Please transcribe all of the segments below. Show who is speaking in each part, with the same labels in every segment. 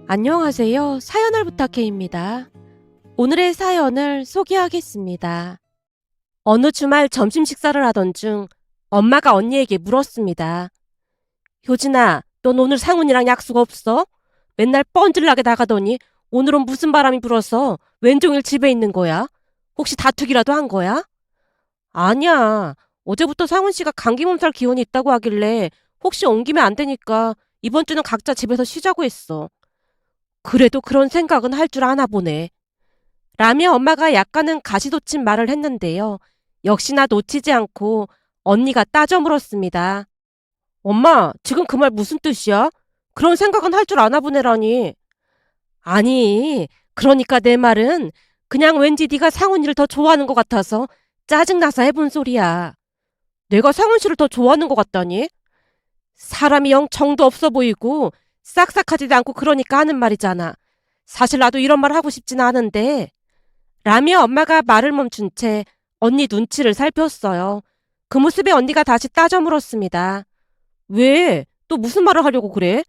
Speaker 1: 안녕하세요. 사연을 부탁해입니다. 오늘의 사연을 소개하겠습니다. 어느 주말 점심 식사를 하던 중 엄마가 언니에게 물었습니다. 효진아, 넌 오늘 상훈이랑 약속 없어? 맨날 뻔질나게 나가더니 오늘은 무슨 바람이 불어서 왼종일 집에 있는 거야? 혹시 다투기라도 한 거야? 아니야. 어제부터 상훈 씨가 감기 몸살 기운이 있다고 하길래 혹시 옮기면 안 되니까 이번 주는 각자 집에서 쉬자고 했어. 그래도 그런 생각은 할 줄 아나 보네. 라며 엄마가 약간은 가시돋친 말을 했는데요. 역시나 놓치지 않고 언니가 따져 물었습니다. 엄마, 지금 그 말 무슨 뜻이야? 그런 생각은 할 줄 아나 보네라니. 아니, 그러니까 내 말은 그냥 왠지 네가 상훈이를 더 좋아하는 것 같아서 짜증나서 해본 소리야. 내가 상훈 씨를 더 좋아하는 것 같다니? 사람이 영 정도 없어 보이고 싹싹하지도 않고 그러니까 하는 말이잖아. 사실 나도 이런 말 하고 싶진 않은데. 라며 엄마가 말을 멈춘 채 언니 눈치를 살폈어요. 그 모습에 언니가 다시 따져 물었습니다. 왜? 또 무슨 말을 하려고 그래?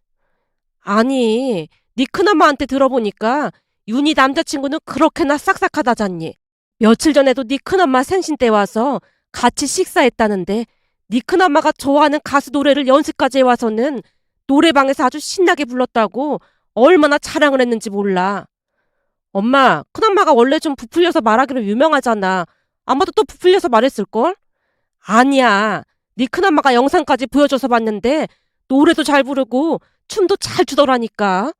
Speaker 1: 아니, 네 큰엄마한테 들어보니까 윤희 남자친구는 그렇게나 싹싹하다잖니. 며칠 전에도 네 큰엄마 생신 때 와서 같이 식사했다는데 네 큰엄마가 좋아하는 가수 노래를 연습까지 해와서는 노래방에서 아주 신나게 불렀다고 얼마나 자랑을 했는지 몰라. 엄마, 큰엄마가 원래 좀 부풀려서 말하기로 유명하잖아. 아마도 또 부풀려서 말했을걸? 아니야. 네 큰엄마가 영상까지 보여줘서 봤는데 노래도 잘 부르고 춤도 잘 추더라니까.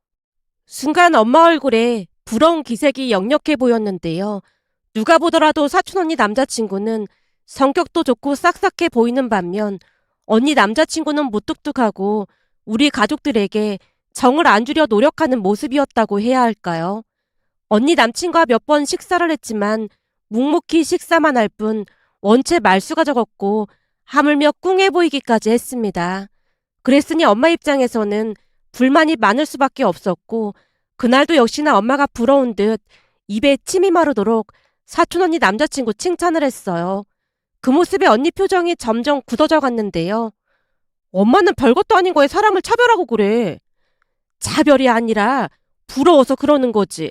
Speaker 1: 순간 엄마 얼굴에 부러운 기색이 역력해 보였는데요. 누가 보더라도 사촌 언니 남자친구는 성격도 좋고 싹싹해 보이는 반면 언니 남자친구는 무뚝뚝하고 우리 가족들에게 정을 안 주려 노력하는 모습이었다고 해야 할까요? 언니 남친과 몇 번 식사를 했지만 묵묵히 식사만 할 뿐 원체 말수가 적었고 하물며 꿍해 보이기까지 했습니다. 그랬으니 엄마 입장에서는 불만이 많을 수밖에 없었고 그날도 역시나 엄마가 부러운 듯 입에 침이 마르도록 사촌 언니 남자친구 칭찬을 했어요. 그 모습에 언니 표정이 점점 굳어져 갔는데요. 엄마는 별것도 아닌 거에 사람을 차별하고 그래. 차별이 아니라 부러워서 그러는 거지.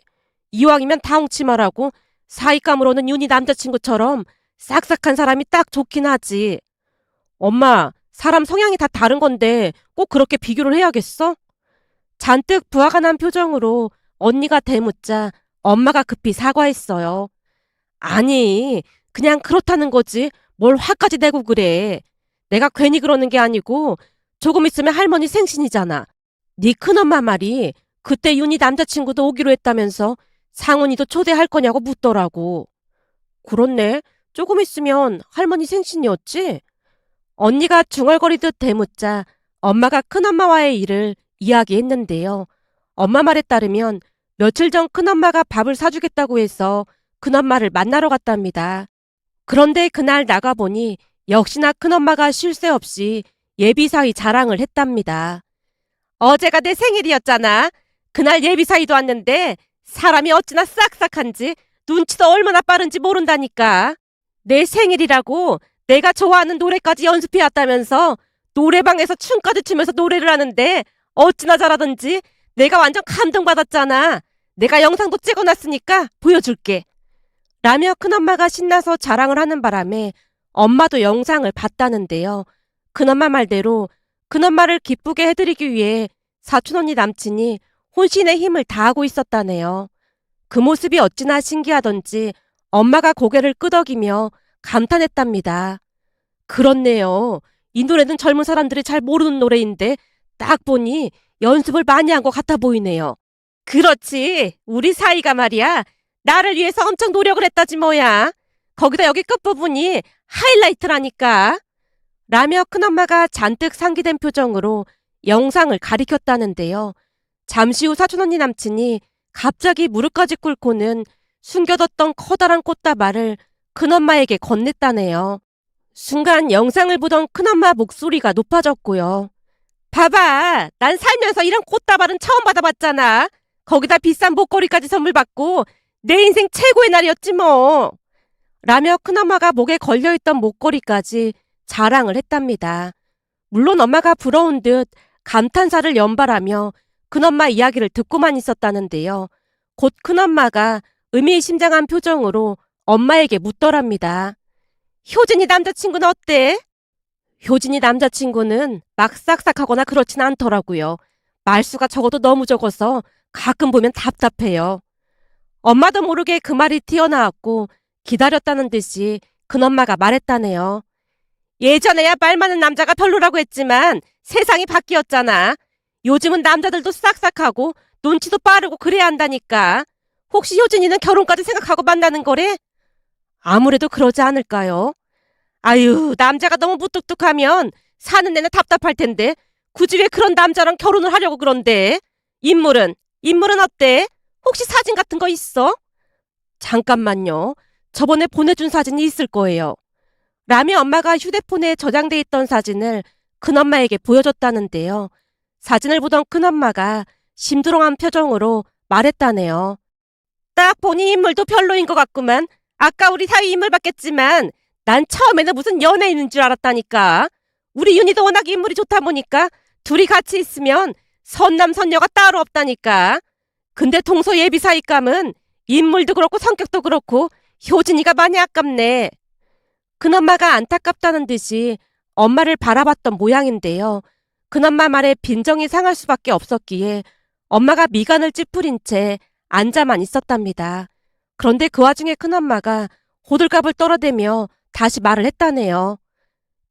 Speaker 1: 이왕이면 다홍치 말하고 사윗감으로는 윤희 남자친구처럼 싹싹한 사람이 딱 좋긴 하지. 엄마, 사람 성향이 다 다른 건데 꼭 그렇게 비교를 해야겠어? 잔뜩 부화가 난 표정으로 언니가 대묻자 엄마가 급히 사과했어요. 아니, 그냥 그렇다는 거지. 뭘 화까지 내고 그래. 내가 괜히 그러는 게 아니고 조금 있으면 할머니 생신이잖아. 네 큰엄마 말이 그때 윤희 남자친구도 오기로 했다면서 상훈이도 초대할 거냐고 묻더라고. 그렇네. 조금 있으면 할머니 생신이었지? 언니가 중얼거리듯 대묻자 엄마가 큰엄마와의 일을 이야기했는데요. 엄마 말에 따르면 며칠 전 큰엄마가 밥을 사주겠다고 해서 큰엄마를 만나러 갔답니다. 그런데 그날 나가보니 역시나 큰엄마가 쉴 새 없이 예비사위 자랑을 했답니다. 어제가 내 생일이었잖아. 그날 예비사위도 왔는데 사람이 어찌나 싹싹한지 눈치도 얼마나 빠른지 모른다니까. 내 생일이라고 내가 좋아하는 노래까지 연습해왔다면서 노래방에서 춤까지 추면서 노래를 하는데 어찌나 잘하던지 내가 완전 감동받았잖아. 내가 영상도 찍어놨으니까 보여줄게. 라며 큰엄마가 신나서 자랑을 하는 바람에 엄마도 영상을 봤다는데요. 큰엄마 말대로 큰엄마를 기쁘게 해드리기 위해 사촌언니 남친이 혼신의 힘을 다하고 있었다네요. 그 모습이 어찌나 신기하던지 엄마가 고개를 끄덕이며 감탄했답니다. 그렇네요. 이 노래는 젊은 사람들이 잘 모르는 노래인데 딱 보니 연습을 많이 한 것 같아 보이네요. 그렇지. 우리 사이가 말이야. 나를 위해서 엄청 노력을 했다지 뭐야. 거기다 여기 끝부분이 하이라이트라니까. 라며 큰엄마가 잔뜩 상기된 표정으로 영상을 가리켰다는데요. 잠시 후 사촌언니 남친이 갑자기 무릎까지 꿇고는 숨겨뒀던 커다란 꽃다발을 큰엄마에게 건넸다네요. 순간 영상을 보던 큰엄마 목소리가 높아졌고요. 봐봐, 난 살면서 이런 꽃다발은 처음 받아봤잖아. 거기다 비싼 목걸이까지 선물 받고 내 인생 최고의 날이었지 뭐. 라며 큰엄마가 목에 걸려있던 목걸이까지 자랑을 했답니다. 물론 엄마가 부러운 듯 감탄사를 연발하며 큰엄마 이야기를 듣고만 있었다는데요. 곧 큰엄마가 의미심장한 표정으로 엄마에게 묻더랍니다. 효진이 남자친구는 어때? 효진이 남자친구는 막 싹싹하거나 그렇진 않더라고요. 말수가 적어도 너무 적어서 가끔 보면 답답해요. 엄마도 모르게 그 말이 튀어나왔고 기다렸다는 듯이 큰엄마가 말했다네요. 예전에야 말 많은 남자가 별로라고 했지만 세상이 바뀌었잖아. 요즘은 남자들도 싹싹하고 눈치도 빠르고 그래야 한다니까. 혹시 효진이는 결혼까지 생각하고 만나는 거래? 아무래도 그러지 않을까요? 아유, 남자가 너무 무뚝뚝하면 사는 내내 답답할 텐데 굳이 왜 그런 남자랑 결혼을 하려고 그런데? 인물은 어때? 혹시 사진 같은 거 있어? 잠깐만요. 저번에 보내준 사진이 있을 거예요. 라미 엄마가 휴대폰에 저장돼 있던 사진을 큰엄마에게 보여줬다는데요. 사진을 보던 큰엄마가 심드렁한 표정으로 말했다네요. 딱 보니 인물도 별로인 것 같구만. 아까 우리 사위 인물 봤겠지만 난 처음에는 무슨 연예인인 줄 알았다니까. 우리 윤희도 워낙 인물이 좋다 보니까 둘이 같이 있으면 선남선녀가 따로 없다니까. 근데 동서 예비 사위감은 인물도 그렇고 성격도 그렇고 효진이가 많이 아깝네. 큰엄마가 안타깝다는 듯이 엄마를 바라봤던 모양인데요. 큰엄마 말에 빈정이 상할 수밖에 없었기에 엄마가 미간을 찌푸린 채 앉아만 있었답니다. 그런데 그 와중에 큰엄마가 호들갑을 떨어대며 다시 말을 했다네요.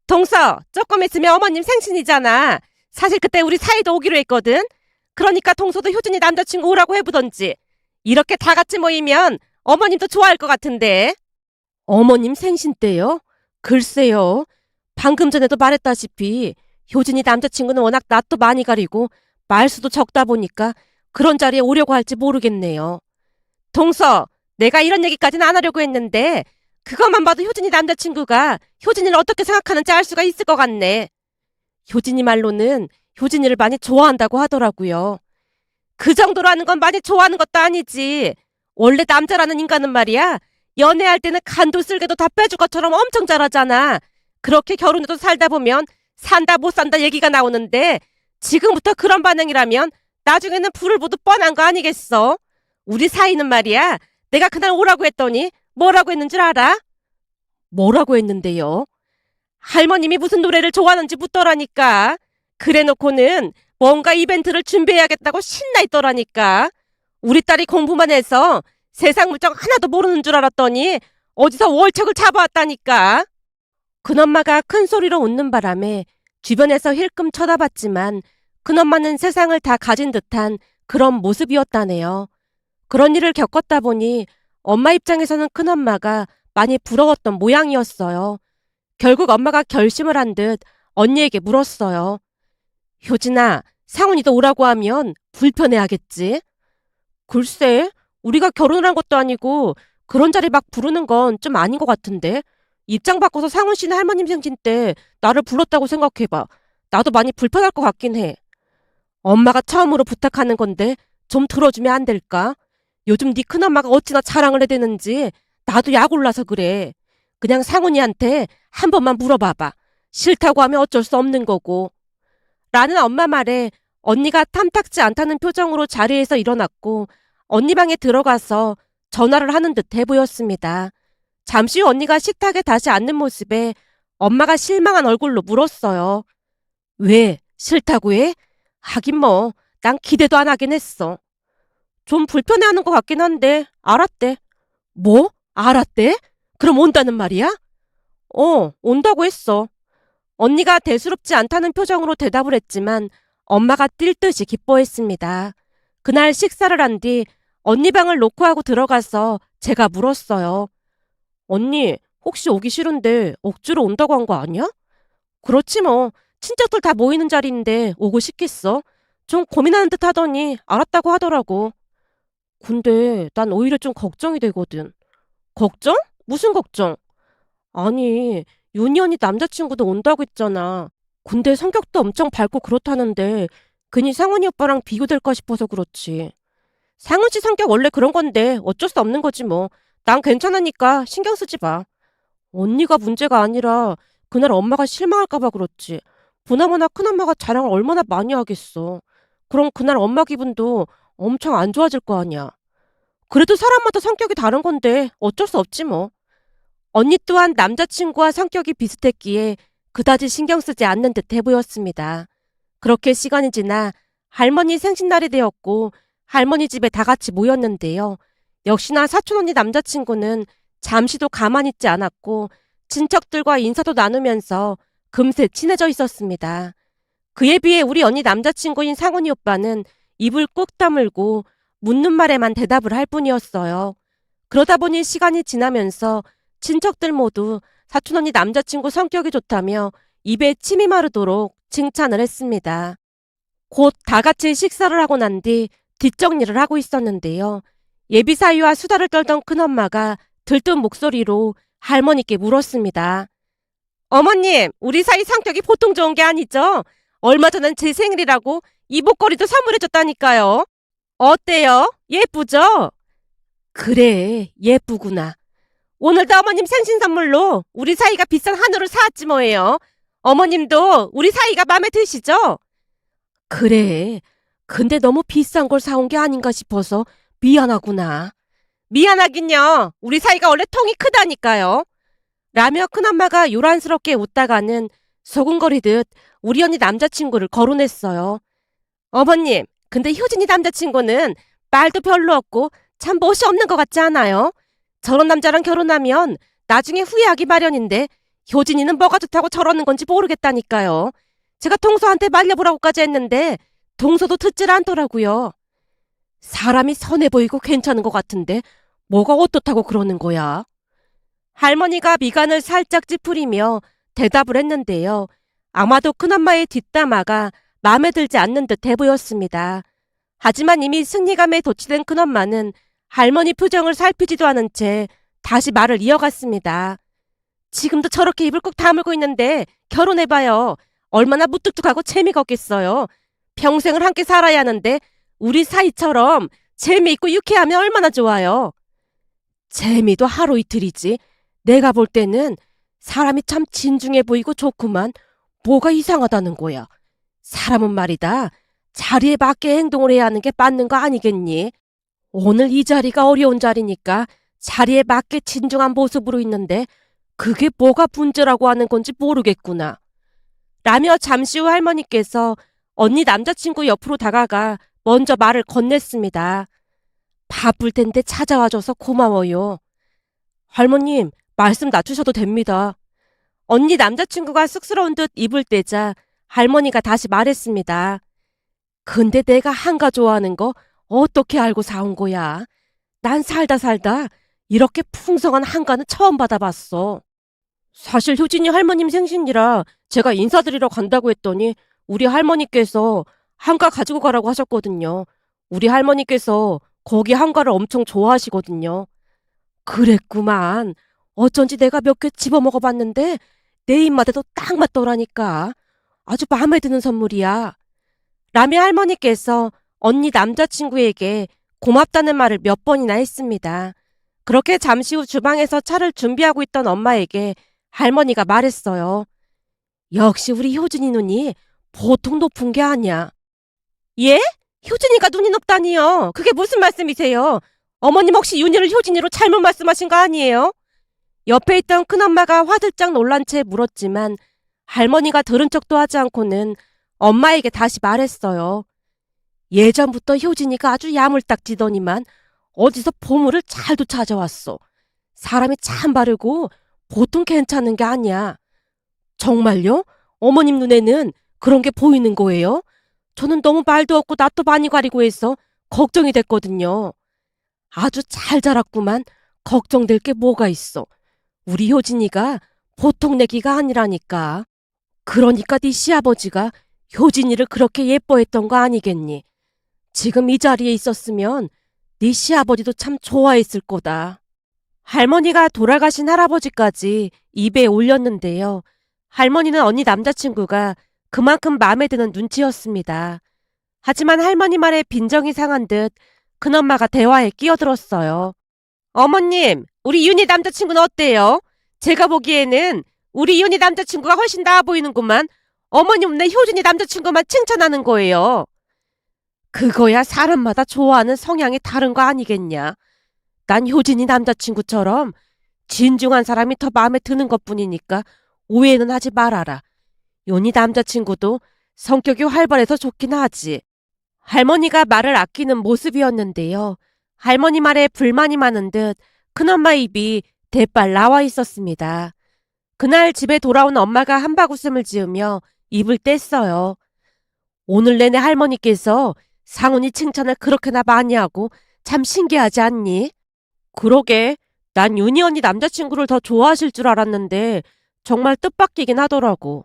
Speaker 1: 동서, 조금 있으면 어머님 생신이잖아. 사실 그때 우리 사이도 오기로 했거든. 그러니까 동서도 효진이 남자친구 오라고 해보던지. 이렇게 다 같이 모이면 어머님도 좋아할 것 같은데. 어머님 생신 때요? 글쎄요. 방금 전에도 말했다시피 효진이 남자친구는 워낙 낯도 많이 가리고 말수도 적다 보니까 그런 자리에 오려고 할지 모르겠네요. 동서, 내가 이런 얘기까지는 안 하려고 했는데 그것만 봐도 효진이 남자친구가 효진이를 어떻게 생각하는지 알 수가 있을 것 같네. 효진이 말로는 효진이를 많이 좋아한다고 하더라고요. 그 정도로 하는 건 많이 좋아하는 것도 아니지. 원래 남자라는 인간은 말이야. 연애할 때는 간도 쓸개도 다 빼줄 것처럼 엄청 잘하잖아. 그렇게 결혼해도 살다 보면 산다 못 산다 얘기가 나오는데 지금부터 그런 반응이라면 나중에는 불을 보도 뻔한 거 아니겠어? 우리 사이는 말이야. 내가 그날 오라고 했더니 뭐라고 했는 줄 알아? 뭐라고 했는데요? 할머님이 무슨 노래를 좋아하는지 묻더라니까. 그래놓고는 뭔가 이벤트를 준비해야겠다고 신나 있더라니까. 우리 딸이 공부만 해서 세상 물정 하나도 모르는 줄 알았더니 어디서 월척을 잡아왔다니까. 큰엄마가 큰 소리로 웃는 바람에 주변에서 힐끔 쳐다봤지만 큰엄마는 세상을 다 가진 듯한 그런 모습이었다네요. 그런 일을 겪었다 보니 엄마 입장에서는 큰엄마가 많이 부러웠던 모양이었어요. 결국 엄마가 결심을 한 듯 언니에게 물었어요. 효진아, 상훈이도 오라고 하면 불편해하겠지? 글쎄, 우리가 결혼을 한 것도 아니고 그런 자리 막 부르는 건 좀 아닌 것 같은데. 입장 바꿔서 상훈 씨는 할머님 생신 때 나를 불렀다고 생각해봐. 나도 많이 불편할 것 같긴 해. 엄마가 처음으로 부탁하는 건데 좀 들어주면 안 될까? 요즘 네 큰엄마가 어찌나 자랑을 해대는지 나도 약 올라서 그래. 그냥 상훈이한테 한 번만 물어봐봐. 싫다고 하면 어쩔 수 없는 거고. 라는 엄마 말에 언니가 탐탁지 않다는 표정으로 자리에서 일어났고 언니 방에 들어가서 전화를 하는 듯해 보였습니다. 잠시 후 언니가 식탁에 다시 앉는 모습에 엄마가 실망한 얼굴로 물었어요. 왜? 싫다고 해? 하긴 뭐, 난 기대도 안 하긴 했어. 좀 불편해하는 것 같긴 한데 알았대. 뭐? 알았대? 그럼 온다는 말이야? 온다고 했어. 언니가 대수롭지 않다는 표정으로 대답을 했지만 엄마가 뛸 듯이 기뻐했습니다. 그날 식사를 한 뒤 언니 방을 노크하고 들어가서 제가 물었어요. 언니, 혹시 오기 싫은데 억지로 온다고 한 거 아니야? 그렇지 뭐. 친척들 다 모이는 자리인데 오고 싶겠어? 좀 고민하는 듯 하더니 알았다고 하더라고. 근데 난 오히려 좀 걱정이 되거든. 걱정? 무슨 걱정? 아니, 윤희 언니 남자친구도 온다고 했잖아. 근데 성격도 엄청 밝고 그렇다는데 괜히 상훈이 오빠랑 비교될까 싶어서 그렇지. 상훈 씨 성격 원래 그런 건데 어쩔 수 없는 거지 뭐. 난 괜찮으니까 신경 쓰지 마. 언니가 문제가 아니라 그날 엄마가 실망할까 봐 그렇지. 보나마나 큰엄마가 자랑을 얼마나 많이 하겠어. 그럼 그날 엄마 기분도 엄청 안 좋아질 거 아니야. 그래도 사람마다 성격이 다른 건데 어쩔 수 없지 뭐. 언니 또한 남자친구와 성격이 비슷했기에 그다지 신경 쓰지 않는 듯해 보였습니다. 그렇게 시간이 지나 할머니 생신날이 되었고 할머니 집에 다 같이 모였는데요. 역시나 사촌 언니 남자친구는 잠시도 가만히 있지 않았고 친척들과 인사도 나누면서 금세 친해져 있었습니다. 그에 비해 우리 언니 남자친구인 상훈이 오빠는 입을 꾹 다물고 묻는 말에만 대답을 할 뿐이었어요. 그러다 보니 시간이 지나면서 친척들 모두 사촌 언니 남자친구 성격이 좋다며 입에 침이 마르도록 칭찬을 했습니다. 곧 다 같이 식사를 하고 난 뒤 뒷정리를 하고 있었는데요. 예비 사위와 수다를 떨던 큰엄마가 들뜬 목소리로 할머니께 물었습니다. 어머님, 우리 사위 성격이 보통 좋은 게 아니죠? 얼마 전엔 제 생일이라고 이 목걸이도 선물해줬다니까요. 어때요? 예쁘죠? 그래, 예쁘구나. 오늘도 어머님 생신 선물로 우리 사위가 비싼 한우를 사왔지 뭐예요. 어머님도 우리 사위가 마음에 드시죠? 그래. 근데 너무 비싼 걸 사온 게 아닌가 싶어서 미안하구나. 미안하긴요. 우리 사위가 원래 통이 크다니까요. 라며 큰엄마가 요란스럽게 웃다가는 소근거리듯 우리 언니 남자친구를 거론했어요. 어머님, 근데 효진이 남자친구는 말도 별로 없고 참 멋이 없는 것 같지 않아요? 저런 남자랑 결혼하면 나중에 후회하기 마련인데 효진이는 뭐가 좋다고 저러는 건지 모르겠다니까요. 제가 동서한테 말려보라고까지 했는데 동서도 듣질 않더라고요. 사람이 선해 보이고 괜찮은 것 같은데 뭐가 어떻다고 그러는 거야? 할머니가 미간을 살짝 찌푸리며 대답을 했는데요. 아마도 큰엄마의 뒷담화가 마음에 들지 않는 듯해 보였습니다. 하지만 이미 승리감에 도취된 큰엄마는 할머니 표정을 살피지도 않은 채 다시 말을 이어갔습니다. 지금도 저렇게 입을 꼭 다물고 있는데 결혼해봐요. 얼마나 무뚝뚝하고 재미가 없겠어요. 평생을 함께 살아야 하는데 우리 사이처럼 재미있고 유쾌하면 얼마나 좋아요. 재미도 하루 이틀이지. 내가 볼 때는 사람이 참 진중해 보이고 좋구만. 뭐가 이상하다는 거야. 사람은 말이다. 자리에 맞게 행동을 해야 하는 게 맞는 거 아니겠니? 오늘 이 자리가 어려운 자리니까 자리에 맞게 진중한 모습으로 있는데 그게 뭐가 문제라고 하는 건지 모르겠구나. 라며 잠시 후 할머니께서 언니 남자친구 옆으로 다가가 먼저 말을 건넸습니다. 바쁠 텐데 찾아와줘서 고마워요. 할머님, 말씀 낮추셔도 됩니다. 언니 남자친구가 쑥스러운 듯 입을 떼자 할머니가 다시 말했습니다. 근데 내가 한가 좋아하는 거 어떻게 알고 사온 거야? 난 살다 이렇게 풍성한 한가는 처음 받아봤어. 사실 효진이 할머님 생신이라 제가 인사드리러 간다고 했더니 우리 할머니께서 한가 가지고 가라고 하셨거든요. 우리 할머니께서 거기 한가를 엄청 좋아하시거든요. 그랬구만. 어쩐지 내가 몇 개 집어먹어봤는데 내 입맛에도 딱 맞더라니까. 아주 마음에 드는 선물이야. 라며 할머니께서 언니 남자친구에게 고맙다는 말을 몇 번이나 했습니다. 그렇게 잠시 후 주방에서 차를 준비하고 있던 엄마에게 할머니가 말했어요. 역시 우리 효진이 눈이 보통 높은 게 아니야. 예? 효진이가 눈이 높다니요? 그게 무슨 말씀이세요? 어머님 혹시 윤희를 효진이로 잘못 말씀하신 거 아니에요? 옆에 있던 큰엄마가 화들짝 놀란 채 물었지만 할머니가 들은 척도 하지 않고는 엄마에게 다시 말했어요. 예전부터 효진이가 아주 야물딱지더니만 어디서 보물을 잘도 찾아왔어. 사람이 참 바르고 보통 괜찮은 게 아니야. 정말요? 어머님 눈에는 그런 게 보이는 거예요? 저는 너무 말도 없고 낯도 많이 가리고 해서 걱정이 됐거든요. 아주 잘 자랐구만. 걱정될 게 뭐가 있어. 우리 효진이가 보통 내기가 아니라니까. 그러니까 네 시아버지가 효진이를 그렇게 예뻐했던 거 아니겠니? 지금 이 자리에 있었으면 네 시아버지도 참 좋아했을 거다. 할머니가 돌아가신 할아버지까지 입에 올렸는데요. 할머니는 언니 남자친구가 그만큼 마음에 드는 눈치였습니다. 하지만 할머니 말에 빈정이 상한 듯 큰엄마가 대화에 끼어들었어요. 어머님, 우리 윤희 남자친구는 어때요? 제가 보기에는 우리 윤희 남자친구가 훨씬 나아 보이는구만. 어머님 내 효진이 남자친구만 칭찬하는 거예요. 그거야 사람마다 좋아하는 성향이 다른 거 아니겠냐. 난 효진이 남자친구처럼 진중한 사람이 더 마음에 드는 것뿐이니까 오해는 하지 말아라. 윤희 남자친구도 성격이 활발해서 좋긴 하지. 할머니가 말을 아끼는 모습이었는데요. 할머니 말에 불만이 많은 듯 큰엄마 입이 대빨 나와 있었습니다. 그날 집에 돌아온 엄마가 한바구음을 지으며 입을 뗐어요. 오늘 내내 할머니께서 상훈이 칭찬을 그렇게나 많이 하고 참 신기하지 않니? 그러게, 난 윤희 언니 남자친구를 더 좋아하실 줄 알았는데 정말 뜻밖이긴 하더라고.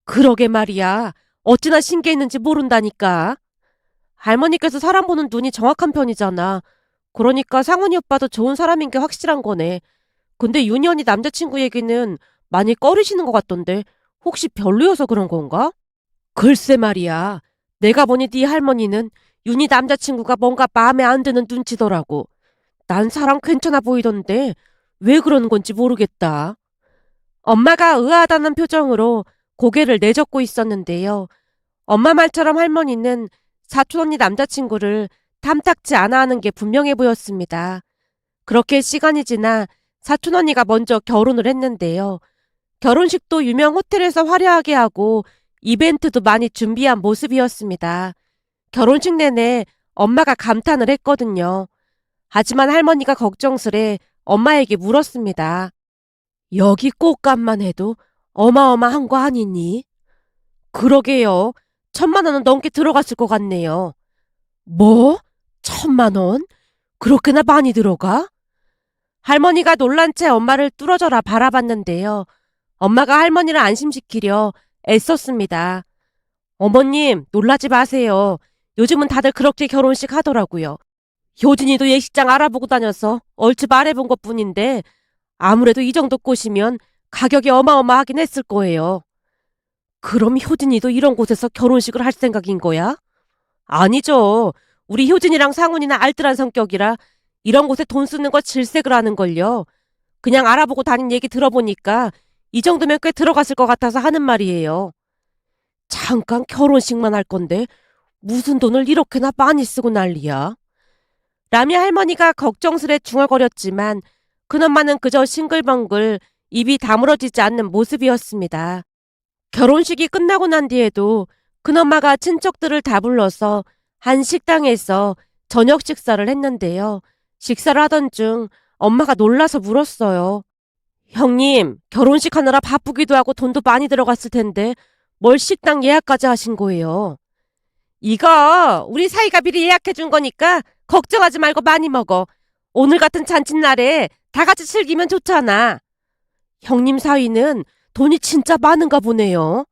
Speaker 1: 그러게 말이야. 어찌나 신기했는지 모른다니까. 할머니께서 사람 보는 눈이 정확한 편이잖아. 그러니까 상훈이 오빠도 좋은 사람인 게 확실한 거네. 근데 윤희 언니 남자친구 얘기는 많이 꺼리시는 것 같던데 혹시 별로여서 그런 건가? 글쎄 말이야. 내가 보니 네 할머니는 윤희 남자친구가 뭔가 마음에 안 드는 눈치더라고. 난 사람 괜찮아 보이던데 왜 그러는 건지 모르겠다. 엄마가 의아하다는 표정으로 고개를 내젓고 있었는데요. 엄마 말처럼 할머니는 사촌 언니 남자친구를 탐탁지 않아 하는 게 분명해 보였습니다. 그렇게 시간이 지나 사촌 언니가 먼저 결혼을 했는데요. 결혼식도 유명 호텔에서 화려하게 하고 이벤트도 많이 준비한 모습이었습니다. 결혼식 내내 엄마가 감탄을 했거든요. 하지만 할머니가 걱정스레 엄마에게 물었습니다. 여기 꽃값만 해도 어마어마한 거 아니니? 그러게요. 1,000만 원은 넘게 들어갔을 것 같네요. 뭐? 1,000만 원? 그렇게나 많이 들어가? 할머니가 놀란 채 엄마를 뚫어져라 바라봤는데요. 엄마가 할머니를 안심시키려 애썼습니다. 어머님, 놀라지 마세요. 요즘은 다들 그렇게 결혼식 하더라고요. 효진이도 예식장 알아보고 다녀서 얼추 말해본 것뿐인데 아무래도 이 정도 꽃이면 가격이 어마어마하긴 했을 거예요. 그럼 효진이도 이런 곳에서 결혼식을 할 생각인 거야? 아니죠. 우리 효진이랑 상훈이는 알뜰한 성격이라 이런 곳에 돈 쓰는 거 질색을 하는걸요. 그냥 알아보고 다닌 얘기 들어보니까 이 정도면 꽤 들어갔을 것 같아서 하는 말이에요. 잠깐 결혼식만 할 건데 무슨 돈을 이렇게나 많이 쓰고 난리야? 라미 할머니가 걱정스레 중얼거렸지만 큰엄마는 그저 싱글벙글 입이 다물어지지 않는 모습이었습니다. 결혼식이 끝나고 난 뒤에도 큰엄마가 친척들을 다 불러서 한 식당에서 저녁 식사를 했는데요. 식사를 하던 중 엄마가 놀라서 물었어요. 형님, 결혼식 하느라 바쁘기도 하고 돈도 많이 들어갔을 텐데 뭘 식당 예약까지 하신 거예요? 이거 우리 사이가 미리 예약해 준 거니까 걱정하지 말고 많이 먹어. 오늘 같은 잔칫날에 다 같이 즐기면 좋잖아. 형님 사위는 돈이 진짜 많은가 보네요.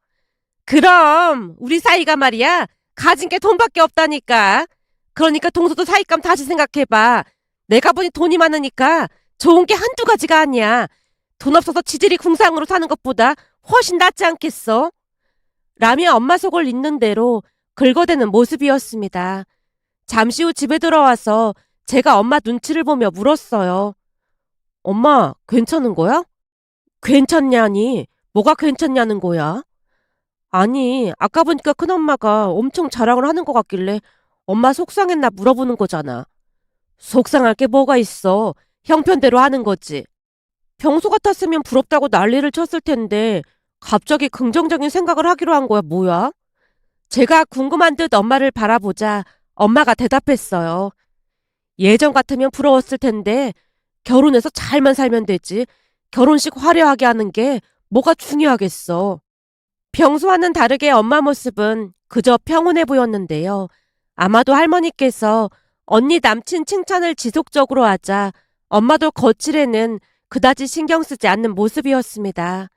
Speaker 1: 그럼 우리 사이가 말이야 가진 게 돈밖에 없다니까. 그러니까 동서도 사이감 다시 생각해봐. 내가 보니 돈이 많으니까 좋은 게 한두 가지가 아니야. 돈 없어서 지질이 궁상으로 사는 것보다 훨씬 낫지 않겠어? 라며 엄마 속을 잇는 대로 긁어대는 모습이었습니다. 잠시 후 집에 들어와서 제가 엄마 눈치를 보며 물었어요. 엄마, 괜찮은 거야? 괜찮냐니? 뭐가 괜찮냐는 거야? 아니, 아까 보니까 큰엄마가 엄청 자랑을 하는 것 같길래 엄마 속상했나 물어보는 거잖아. 속상할 게 뭐가 있어. 형편대로 하는 거지. 평소 같았으면 부럽다고 난리를 쳤을 텐데 갑자기 긍정적인 생각을 하기로 한 거야, 뭐야? 제가 궁금한 듯 엄마를 바라보자 엄마가 대답했어요. 예전 같으면 부러웠을 텐데 결혼해서 잘만 살면 되지. 결혼식 화려하게 하는 게 뭐가 중요하겠어. 평소와는 다르게 엄마 모습은 그저 평온해 보였는데요. 아마도 할머니께서 언니 남친 칭찬을 지속적으로 하자 엄마도 거칠에는 그다지 신경 쓰지 않는 모습이었습니다.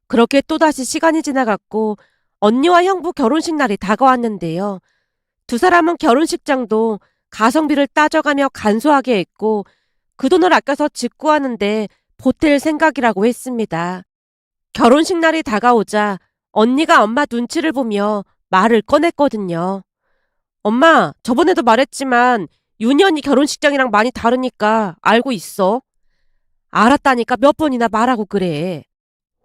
Speaker 1: 그렇게 또다시 시간이 지나갔고 언니와 형부 결혼식 날이 다가왔는데요. 두 사람은 결혼식장도 가성비를 따져가며 간소하게 했고 그 돈을 아껴서 직구하는데 보탤 생각이라고 했습니다. 결혼식 날이 다가오자 언니가 엄마 눈치를 보며 말을 꺼냈거든요. 엄마, 저번에도 말했지만 윤희 언니 결혼식장이랑 많이 다르니까 알고 있어. 알았다니까 몇 번이나 말하고 그래.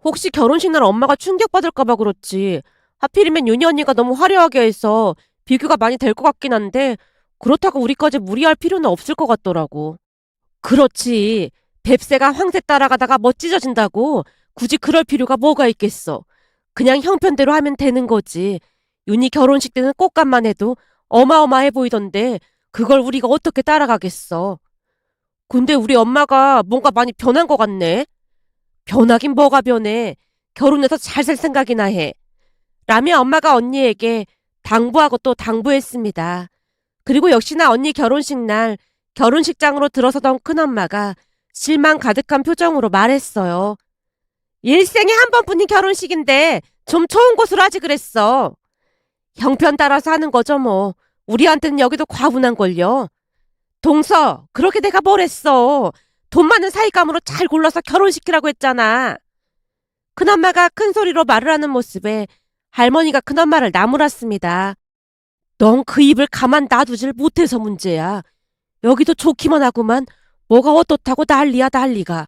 Speaker 1: 혹시 결혼식 날 엄마가 충격받을까 봐 그렇지. 하필이면 윤희 언니가 너무 화려하게 해서 비교가 많이 될 것 같긴 한데 그렇다고 우리까지 무리할 필요는 없을 것 같더라고. 그렇지. 뱁새가 황새 따라가다가 뭐 찢어진다고 굳이 그럴 필요가 뭐가 있겠어. 그냥 형편대로 하면 되는 거지. 윤희 결혼식 때는 꽃감만 해도 어마어마해 보이던데 그걸 우리가 어떻게 따라가겠어. 근데 우리 엄마가 뭔가 많이 변한 것 같네. 변하긴 뭐가 변해. 결혼해서 잘 살 생각이나 해. 라며 엄마가 언니에게 당부하고 또 당부했습니다. 그리고 역시나 언니 결혼식 날 결혼식장으로 들어서던 큰엄마가 실망 가득한 표정으로 말했어요. 일생에 한 번뿐인 결혼식인데 좀 좋은 곳으로 하지 그랬어. 형편 따라서 하는 거죠 뭐. 우리한테는 여기도 과분한걸요. 동서, 그렇게 내가 뭘 했어. 돈 많은 사이감으로 잘 골라서 결혼시키라고 했잖아. 큰엄마가 큰 소리로 말을 하는 모습에 할머니가 큰엄마를 나무랐습니다. 넌 그 입을 가만 놔두질 못해서 문제야. 여기도 좋기만 하구만. 뭐가 어떻다고 난리야 난리가.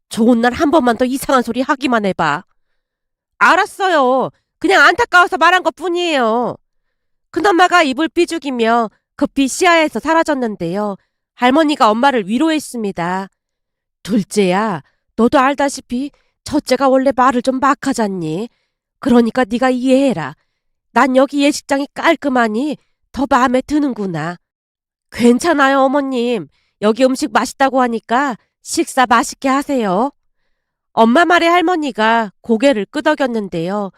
Speaker 1: 좋은 날 한 번만 더 이상한 소리 하기만 해봐. 알았어요. 그냥 안타까워서 말한 것뿐이에요. 큰엄마가 입을 삐죽이며 급히 시야에서 사라졌는데요. 할머니가 엄마를 위로했습니다. 둘째야, 너도 알다시피 첫째가 원래 말을 좀 막 하잖니. 그러니까 네가 이해해라. 난 여기 예식장이 깔끔하니 더 마음에 드는구나. 괜찮아요, 어머님. 여기 음식 맛있다고 하니까 식사 맛있게 하세요. 엄마 말에 할머니가 고개를 끄덕였는데요.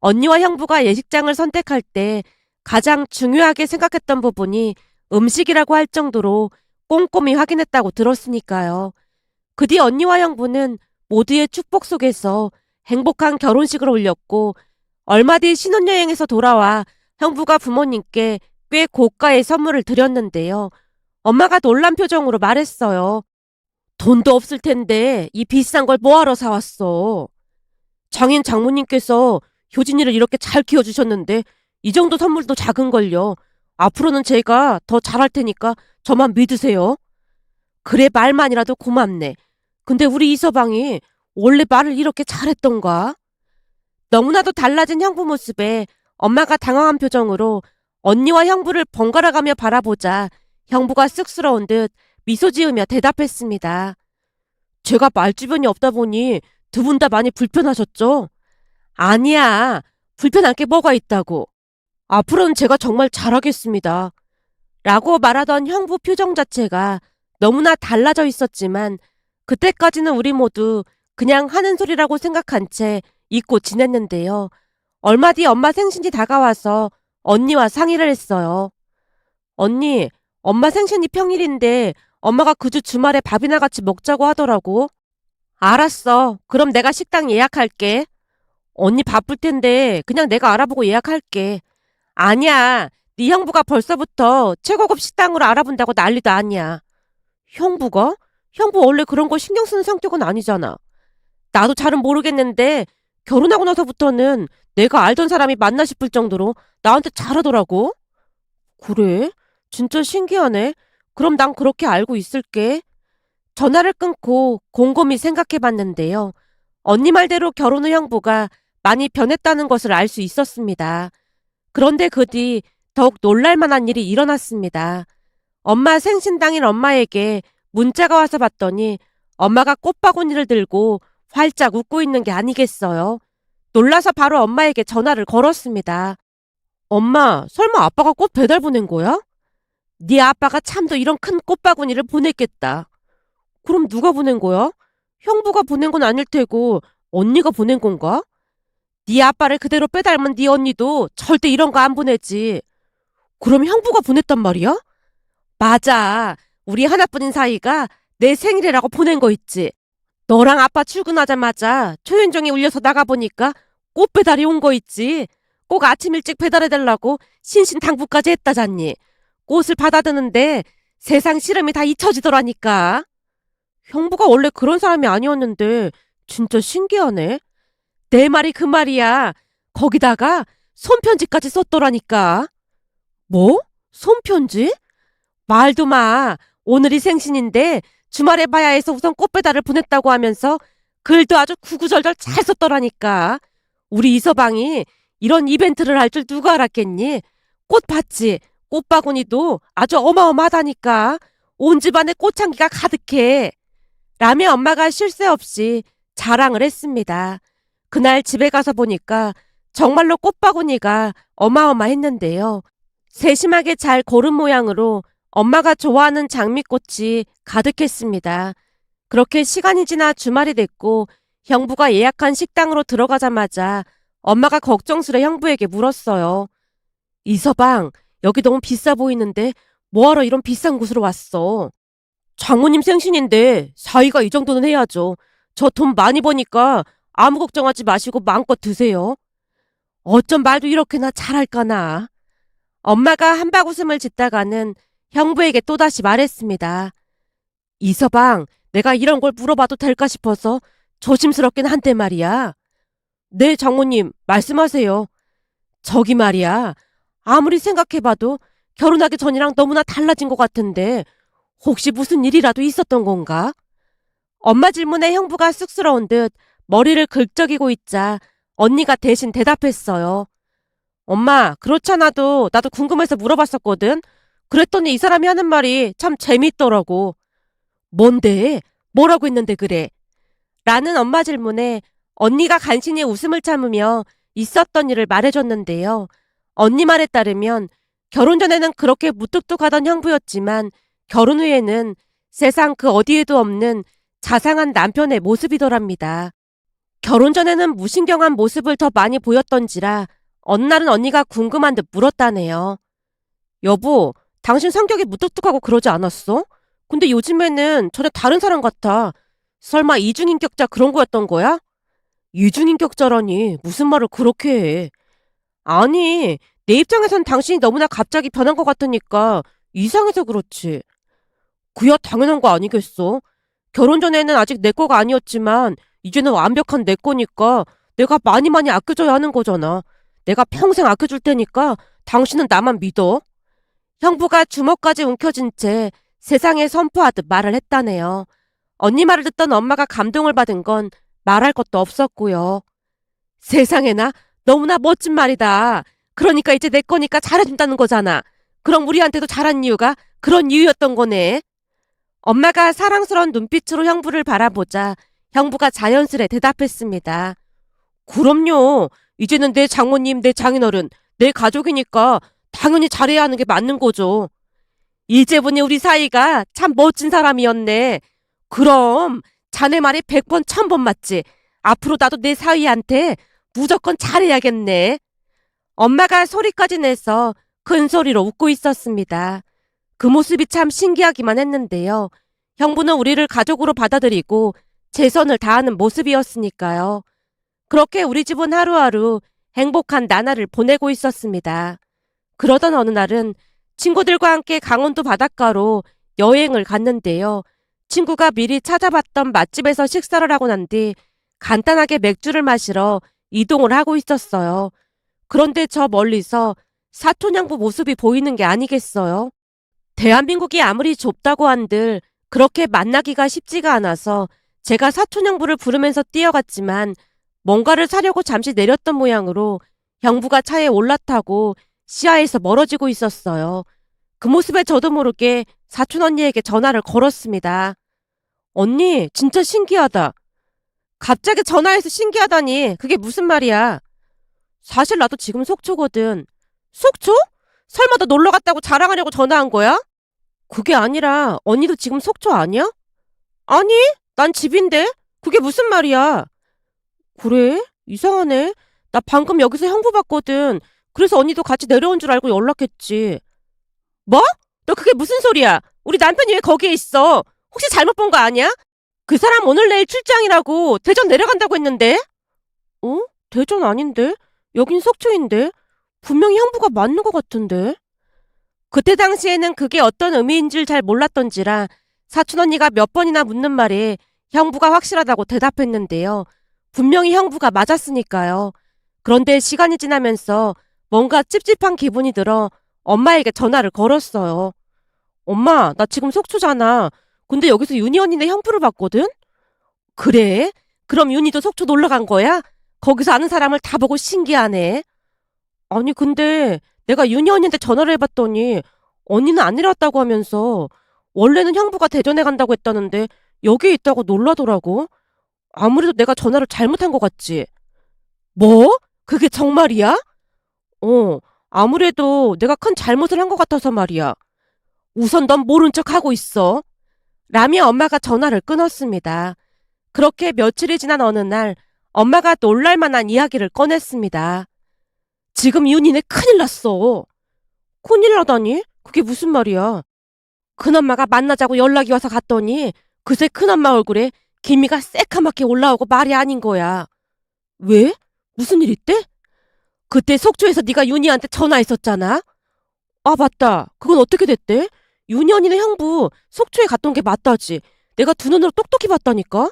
Speaker 1: 언니와 형부가 예식장을 선택할 때 가장 중요하게 생각했던 부분이 음식이라고 할 정도로 꼼꼼히 확인했다고 들었으니까요. 그 뒤 언니와 형부는 모두의 축복 속에서 행복한 결혼식을 올렸고 얼마 뒤 신혼여행에서 돌아와 형부가 부모님께 꽤 고가의 선물을 드렸는데요. 엄마가 놀란 표정으로 말했어요. 돈도 없을 텐데 이 비싼 걸 뭐하러 사왔어. 장인 장모님께서 효진이를 이렇게 잘 키워주셨는데 이 정도 선물도 작은걸요. 앞으로는 제가 더 잘할 테니까 저만 믿으세요. 그래 말만이라도 고맙네. 근데 우리 이서방이 원래 말을 이렇게 잘했던가? 너무나도 달라진 형부 모습에 엄마가 당황한 표정으로 언니와 형부를 번갈아가며 바라보자 형부가 쑥스러운 듯 미소 지으며 대답했습니다. 제가 말주변이 없다 보니 두 분 다 많이 불편하셨죠? 아니야. 불편할 게 뭐가 있다고. 앞으로는 제가 정말 잘하겠습니다. 라고 말하던 형부 표정 자체가 너무나 달라져 있었지만 그때까지는 우리 모두 그냥 하는 소리라고 생각한 채 잊고 지냈는데요. 얼마 뒤 엄마 생신이 다가와서 언니와 상의를 했어요. 언니, 엄마 생신이 평일인데 엄마가 그 주 주말에 밥이나 같이 먹자고 하더라고. 알았어. 그럼 내가 식당 예약할게. 언니 바쁠 텐데 그냥 내가 알아보고 예약할게. 아니야. 네 형부가 벌써부터 최고급 식당으로 알아본다고 난리도 아니야. 형부가? 형부 원래 그런 거 신경 쓰는 성격은 아니잖아. 나도 잘은 모르겠는데 결혼하고 나서부터는 내가 알던 사람이 맞나 싶을 정도로 나한테 잘하더라고. 그래? 진짜 신기하네. 그럼 난 그렇게 알고 있을게. 전화를 끊고 곰곰이 생각해 봤는데요. 언니 말대로 결혼 후 형부가 많이 변했다는 것을 알 수 있었습니다. 그런데 그 뒤 더욱 놀랄 만한 일이 일어났습니다. 엄마 생신 당일 엄마에게 문자가 와서 봤더니 엄마가 꽃바구니를 들고 활짝 웃고 있는 게 아니겠어요. 놀라서 바로 엄마에게 전화를 걸었습니다. 엄마, 설마 아빠가 꽃 배달 보낸 거야? 네 아빠가 참도 이런 큰 꽃바구니를 보냈겠다. 그럼 누가 보낸 거야? 형부가 보낸 건 아닐 테고 언니가 보낸 건가? 네 아빠를 그대로 빼닮은 네 언니도 절대 이런 거 안 보내지. 그럼 형부가 보냈단 말이야? 맞아. 우리 하나뿐인 사이가 내 생일이라고 보낸 거 있지. 너랑 아빠 출근하자마자 초인종이 울려서 나가보니까 꽃 배달이 온 거 있지. 꼭 아침 일찍 배달해달라고 신신당부까지 했다잖니. 꽃을 받아드는데 세상 시름이 다 잊혀지더라니까. 형부가 원래 그런 사람이 아니었는데 진짜 신기하네. 내 말이 그 말이야. 거기다가 손편지까지 썼더라니까. 뭐? 손편지? 말도 마. 오늘이 생신인데 주말에 봐야 해서 우선 꽃배달을 보냈다고 하면서 글도 아주 구구절절 잘 썼더라니까. 우리 이서방이 이런 이벤트를 할 줄 누가 알았겠니? 꽃 봤지? 꽃바구니도 아주 어마어마하다니까. 온 집안에 꽃향기가 가득해. 라며 엄마가 쉴 새 없이 자랑을 했습니다. 그날 집에 가서 보니까 정말로 꽃바구니가 어마어마했는데요. 세심하게 잘 고른 모양으로 엄마가 좋아하는 장미꽃이 가득했습니다. 그렇게 시간이 지나 주말이 됐고 형부가 예약한 식당으로 들어가자마자 엄마가 걱정스레 형부에게 물었어요. 이서방, 여기 너무 비싸 보이는데 뭐하러 이런 비싼 곳으로 왔어? 장모님 생신인데 사위가 이 정도는 해야죠. 저 돈 많이 버니까 아무 걱정하지 마시고 마음껏 드세요. 어쩜 말도 이렇게나 잘할까나. 엄마가 한바구음을 짓다가는 형부에게 또다시 말했습니다. 이서방, 내가 이런 걸 물어봐도 될까 싶어서 조심스럽긴 한데 말이야. 네, 장모님, 말씀하세요. 저기 말이야. 아무리 생각해봐도 결혼하기 전이랑 너무나 달라진 것 같은데 혹시 무슨 일이라도 있었던 건가? 엄마 질문에 형부가 쑥스러운 듯 머리를 긁적이고 있자 언니가 대신 대답했어요. 엄마, 그렇잖아도 나도 궁금해서 물어봤었거든. 그랬더니 이 사람이 하는 말이 참 재미있더라고. 뭔데? 뭐라고 했는데 그래? 라는 엄마 질문에 언니가 간신히 웃음을 참으며 있었던 일을 말해줬는데요. 언니 말에 따르면 결혼 전에는 그렇게 무뚝뚝하던 형부였지만 결혼 후에는 세상 그 어디에도 없는 자상한 남편의 모습이더랍니다. 결혼 전에는 무신경한 모습을 더 많이 보였던지라 어느 날은 언니가 궁금한 듯 물었다네요. 여보, 당신 성격이 무뚝뚝하고 그러지 않았어? 근데 요즘에는 전혀 다른 사람 같아. 설마 이중인격자 그런 거였던 거야? 이중인격자라니 무슨 말을 그렇게 해. 아니, 내 입장에선 당신이 너무나 갑자기 변한 것 같으니까 이상해서 그렇지. 그야 당연한 거 아니겠어? 결혼 전에는 아직 내 거가 아니었지만 이제는 완벽한 내 거니까 내가 많이 많이 아껴줘야 하는 거잖아. 내가 평생 아껴줄 테니까 당신은 나만 믿어. 형부가 주먹까지 움켜쥔 채 세상에 선포하듯 말을 했다네요. 언니 말을 듣던 엄마가 감동을 받은 건 말할 것도 없었고요. 세상에나 너무나 멋진 말이다. 그러니까 이제 내 거니까 잘해준다는 거잖아. 그럼 우리한테도 잘한 이유가 그런 이유였던 거네. 엄마가 사랑스러운 눈빛으로 형부를 바라보자 형부가 자연스레 대답했습니다. 그럼요. 이제는 내 장모님, 내 장인어른, 내 가족이니까 당연히 잘해야 하는 게 맞는 거죠. 이제 보니 우리 사이가 참 멋진 사람이었네. 그럼 자네 말이 100번 1000번 맞지. 앞으로 나도 내 사위한테 무조건 잘해야겠네. 엄마가 소리까지 내서 큰 소리로 웃고 있었습니다. 그 모습이 참 신기하기만 했는데요. 형부는 우리를 가족으로 받아들이고 최선을 다하는 모습이었으니까요. 그렇게 우리 집은 하루하루 행복한 나날을 보내고 있었습니다. 그러던 어느 날은 친구들과 함께 강원도 바닷가로 여행을 갔는데요. 친구가 미리 찾아봤던 맛집에서 식사를 하고 난 뒤 간단하게 맥주를 마시러 이동을 하고 있었어요. 그런데 저 멀리서 사촌형부 모습이 보이는 게 아니겠어요? 대한민국이 아무리 좁다고 한들 그렇게 만나기가 쉽지가 않아서 제가 사촌형부를 부르면서 뛰어갔지만 뭔가를 사려고 잠시 내렸던 모양으로 형부가 차에 올라타고 시야에서 멀어지고 있었어요. 그 모습에 저도 모르게 사촌 언니에게 전화를 걸었습니다. 언니, 진짜 신기하다. 갑자기 전화해서 신기하다니 그게 무슨 말이야? 사실 나도 지금 속초거든. 속초? 설마 너 놀러 갔다고 자랑하려고 전화한 거야? 그게 아니라 언니도 지금 속초 아니야? 아니, 난 집인데. 그게 무슨 말이야? 그래? 이상하네. 나 방금 여기서 형부 봤거든. 그래서 언니도 같이 내려온 줄 알고 연락했지. 뭐? 너 그게 무슨 소리야? 우리 남편이 왜 거기에 있어? 혹시 잘못 본 거 아니야? 그 사람 오늘 내일 출장이라고 대전 내려간다고 했는데? 어? 대전 아닌데? 여긴 속초인데? 분명히 형부가 맞는 것 같은데? 그때 당시에는 그게 어떤 의미인 줄 잘 몰랐던지라 사촌 언니가 몇 번이나 묻는 말에 형부가 확실하다고 대답했는데요. 분명히 형부가 맞았으니까요. 그런데 시간이 지나면서 뭔가 찝찝한 기분이 들어 엄마에게 전화를 걸었어요. 엄마, 나 지금 속초잖아. 근데 여기서 윤희 언니네 형부를 봤거든? 그래? 그럼 윤희도 속초 놀러 간 거야? 거기서 아는 사람을 다 보고 신기하네. 아니, 근데 내가 윤희 언니한테 전화를 해봤더니 언니는 안 내려왔다고 하면서 원래는 형부가 대전에 간다고 했다는데 여기에 있다고 놀라더라고. 아무래도 내가 전화를 잘못한 것 같지. 뭐? 그게 정말이야? 어, 아무래도 내가 큰 잘못을 한 것 같아서 말이야. 우선 넌 모른 척 하고 있어. 라미 엄마가 전화를 끊었습니다. 그렇게 며칠이 지난 어느 날 엄마가 놀랄만한 이야기를 꺼냈습니다. 지금 윤희네 큰일 났어. 큰일 나다니? 그게 무슨 말이야? 큰엄마가 만나자고 연락이 와서 갔더니 그새 큰엄마 얼굴에 기미가 새카맣게 올라오고 말이 아닌 거야. 왜? 무슨 일 있대? 그때 속초에서 네가 윤희한테 전화했었잖아. 아 맞다. 그건 어떻게 됐대? 윤희 언니네 형부 속초에 갔던 게 맞다지. 내가 두 눈으로 똑똑히 봤다니까.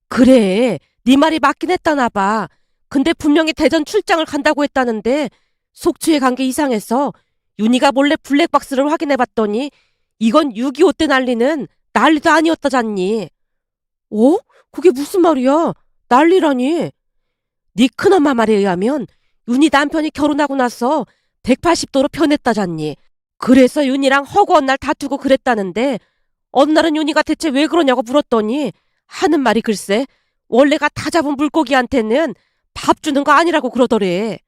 Speaker 1: 그래. 네 말이 맞긴 했다나 봐. 근데 분명히 대전 출장을 간다고 했다는데 속초에 간 게 이상해서 윤희가 몰래 블랙박스를 확인해 봤더니 이건 6.25 때 난리는 난리도 아니었다잖니. 어? 그게 무슨 말이야? 난리라니. 네 큰엄마 말에 의하면 윤희 남편이 결혼하고 나서 180도로 변했다잖니. 그래서 윤희랑 허구한 날 다투고 그랬다는데 어느 날은 윤희가 대체 왜 그러냐고 물었더니 하는 말이 글쎄 원래가 다 잡은 물고기한테는 밥 주는 거 아니라고 그러더래.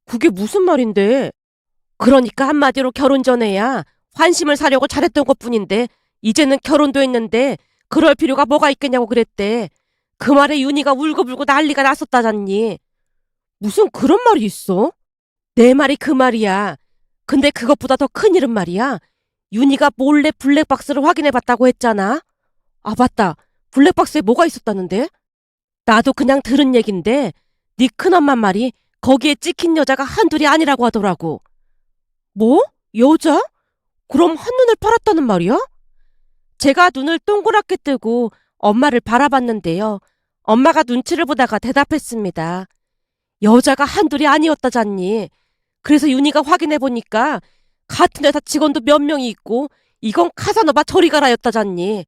Speaker 1: 그게 무슨 말인데? 그러니까 한마디로 결혼 전에야 환심을 사려고 잘했던 것뿐인데 이제는 결혼도 했는데 그럴 필요가 뭐가 있겠냐고 그랬대. 그 말에 윤희가 울고불고 난리가 났었다잖니. 무슨 그런 말이 있어? 내 말이 그 말이야. 근데 그것보다 더 큰일은 말이야. 윤희가 몰래 블랙박스를 확인해봤다고 했잖아. 아 맞다. 블랙박스에 뭐가 있었다는데? 나도 그냥 들은 얘긴데 네 큰엄마 말이 거기에 찍힌 여자가 한둘이 아니라고 하더라고. 뭐? 여자? 그럼 한눈을 팔았다는 말이야? 제가 눈을 동그랗게 뜨고 엄마를 바라봤는데요. 엄마가 눈치를 보다가 대답했습니다. 여자가 한둘이 아니었다잖니. 그래서 윤희가 확인해보니까 같은 회사 직원도 몇 명이 있고 이건 카사노바 저리 가라였다잖니.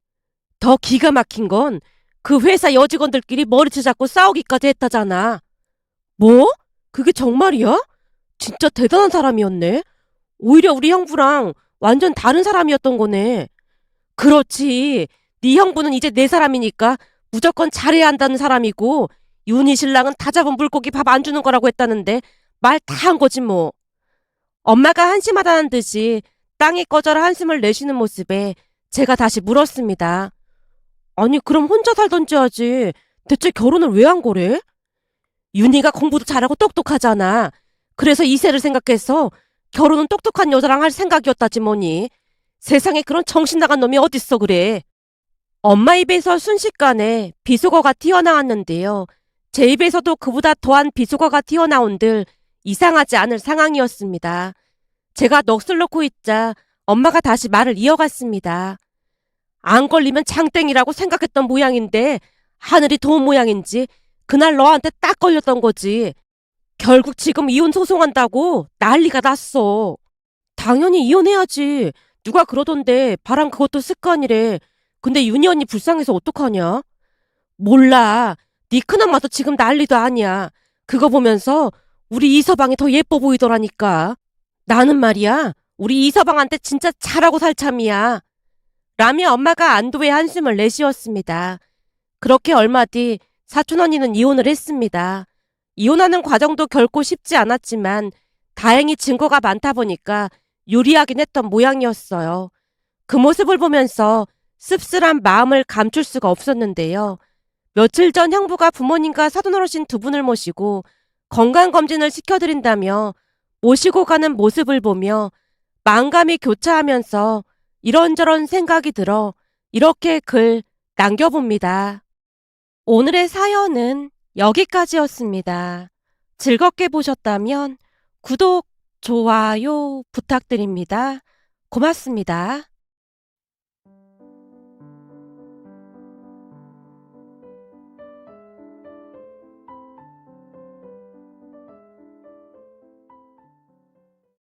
Speaker 1: 더 기가 막힌 건 그 회사 여직원들끼리 머리채 잡고 싸우기까지 했다잖아. 뭐? 그게 정말이야? 진짜 대단한 사람이었네. 오히려 우리 형부랑 완전 다른 사람이었던 거네. 그렇지. 네 형부는 이제 내 사람이니까 무조건 잘해야 한다는 사람이고 윤희 신랑은 다 잡은 물고기 밥 안 주는 거라고 했다는데 말 다 한 거지 뭐. 엄마가 한심하다는 듯이 땅에 꺼져라 한숨을 내쉬는 모습에 제가 다시 물었습니다. 아니 그럼 혼자 살던지 하지. 대체 결혼을 왜 한 거래? 윤희가 공부도 잘하고 똑똑하잖아. 그래서 이세를 생각해서 결혼은 똑똑한 여자랑 할 생각이었다지 뭐니. 세상에 그런 정신 나간 놈이 어딨어 그래. 엄마 입에서 순식간에 비속어가 튀어나왔는데요. 제 입에서도 그보다 더한 비속어가 튀어나온들 이상하지 않을 상황이었습니다. 제가 넋을 놓고 있자 엄마가 다시 말을 이어갔습니다. 안 걸리면 장땡이라고 생각했던 모양인데 하늘이 도운 모양인지 그날 너한테 딱 걸렸던 거지. 결국 지금 이혼 소송한다고 난리가 났어. 당연히 이혼해야지. 누가 그러던데 바람 그것도 습관이래. 근데 윤희 언니 불쌍해서 어떡하냐? 몰라. 네 큰엄마도 지금 난리도 아니야. 그거 보면서 우리 이서방이 더 예뻐 보이더라니까. 나는 말이야. 우리 이서방한테 진짜 잘하고 살 참이야. 라미 엄마가 안도의 한숨을 내쉬었습니다. 그렇게 얼마 뒤 사촌 언니는 이혼을 했습니다. 이혼하는 과정도 결코 쉽지 않았지만 다행히 증거가 많다 보니까 유리하긴 했던 모양이었어요. 그 모습을 보면서 씁쓸한 마음을 감출 수가 없었는데요. 며칠 전 형부가 부모님과 사돈어르신 두 분을 모시고 건강검진을 시켜드린다며 모시고 가는 모습을 보며 만감이 교차하면서 이런저런 생각이 들어 이렇게 글 남겨봅니다. 오늘의 사연은 여기까지였습니다. 즐겁게 보셨다면 구독, 좋아요 부탁드립니다. 고맙습니다.